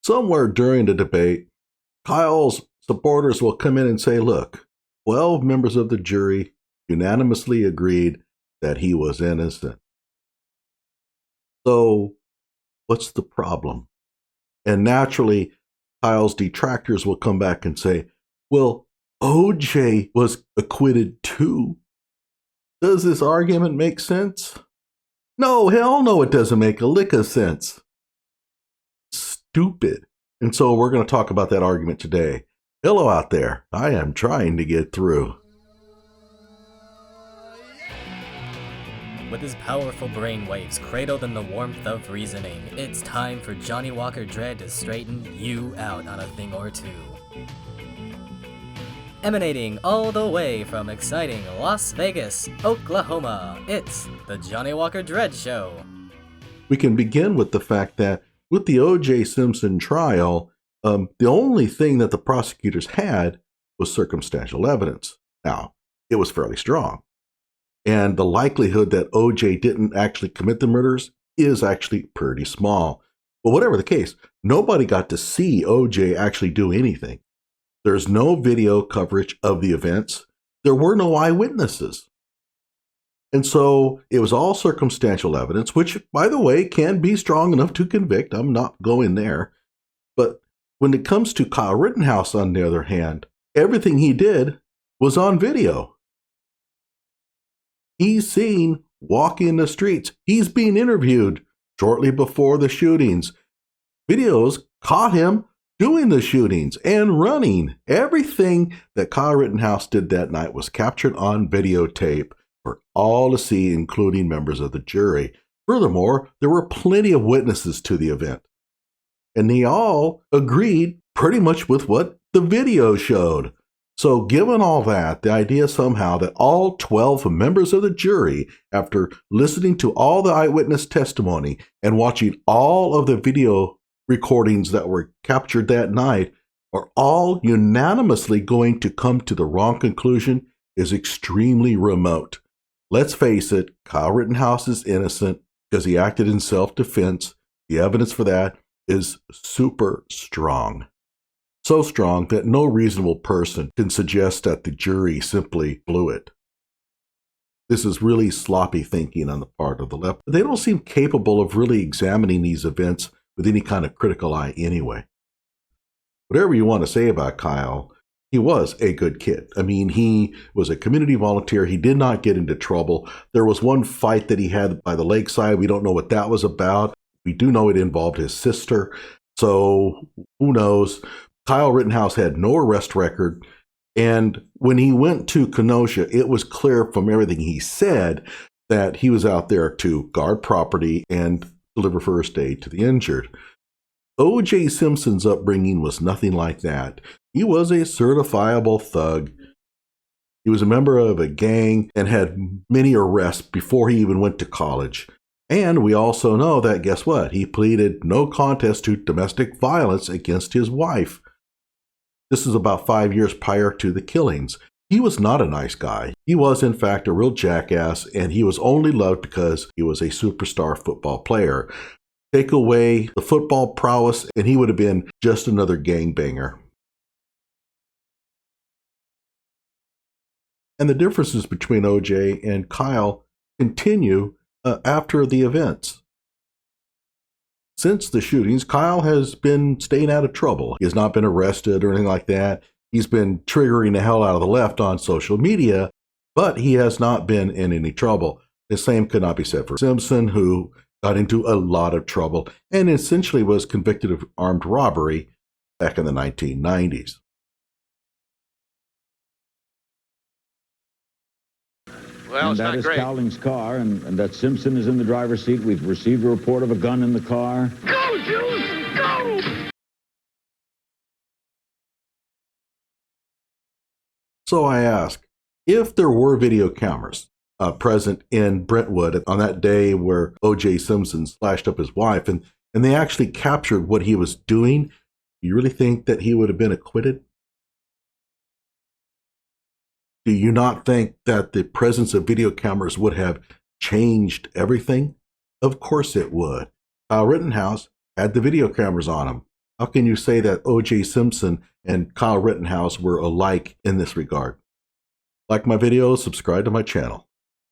Somewhere during the debate, Kyle's supporters will come in and say, look, 12 members of the jury unanimously agreed that he was innocent. So what's the problem? And naturally, Kyle's detractors will come back and say, well, OJ was acquitted too. Does this argument make sense? No, hell no, it doesn't make a lick of sense. Stupid. And so we're going to talk about that argument today. Hello out there. I am trying to get through. With his powerful brainwaves cradled in the warmth of reasoning, it's time for Johnny Walker Dread to straighten you out on a thing or two. Emanating all the way from exciting Las Vegas, Oklahoma, it's the Johnny Walker Dread Show. We can begin with the fact that with the O.J. Simpson trial, the only thing that the prosecutors had was circumstantial evidence. Now, it was fairly strong. And the likelihood that O.J. didn't actually commit the murders is actually pretty small. But whatever the case, nobody got to see O.J. actually do anything. There's no video coverage of the events. There were no eyewitnesses. And so it was all circumstantial evidence, which, by the way, can be strong enough to convict. I'm not going there. But when it comes to Kyle Rittenhouse, on the other hand, everything he did was on video. He's seen walking the streets. He's being interviewed shortly before the shootings. Videos caught him doing the shootings and running. Everything that Kyle Rittenhouse did that night was captured on videotape for all to see, including members of the jury. Furthermore, there were plenty of witnesses to the event. And they all agreed pretty much with what the video showed. So given all that, the idea somehow that all 12 members of the jury, after listening to all the eyewitness testimony and watching all of the video recordings that were captured that night, are all unanimously going to come to the wrong conclusion is extremely remote. Let's face it, Kyle Rittenhouse is innocent because he acted in self-defense. The evidence for that is super strong. So strong that no reasonable person can suggest that the jury simply blew it. This is really sloppy thinking on the part of the left. They don't seem capable of really examining these events with any kind of critical eye anyway. Whatever you want to say about Kyle, he was a good kid. I mean, he was a community volunteer. He did not get into trouble. There was one fight that he had by the lakeside. We don't know what that was about. We do know it involved his sister. So who knows? Kyle Rittenhouse had no arrest record. And when he went to Kenosha, it was clear from everything he said that he was out there to guard property and deliver first aid to the injured. O.J. Simpson's upbringing was nothing like that. He was a certifiable thug. He was a member of a gang and had many arrests before he even went to college. And we also know that, guess what? He pleaded no contest to domestic violence against his wife. This is about 5 years prior to the killings. He was not a nice guy. He was, in fact, a real jackass, and he was only loved because he was a superstar football player. Take away the football prowess, and he would have been just another gangbanger. And the differences between O.J. and Kyle continue after the events. Since the shootings, Kyle has been staying out of trouble. He has not been arrested or anything like that. He's been triggering the hell out of the left on social media, but he has not been in any trouble. The same could not be said for Simpson, who got into a lot of trouble and essentially was convicted of armed robbery back in the 1990s. Well, and that is Cowling's car, and that Simpson is in the driver's seat. We've received a report of a gun in the car. Go, Juice, go! So I ask, if there were video cameras present in Brentwood on that day where O.J. Simpson slashed up his wife, and they actually captured what he was doing, do you really think that he would have been acquitted? Do you not think that the presence of video cameras would have changed everything? Of course it would. Kyle Rittenhouse had the video cameras on him. How can you say that O.J. Simpson and Kyle Rittenhouse were alike in this regard? Like my videos, subscribe to my channel.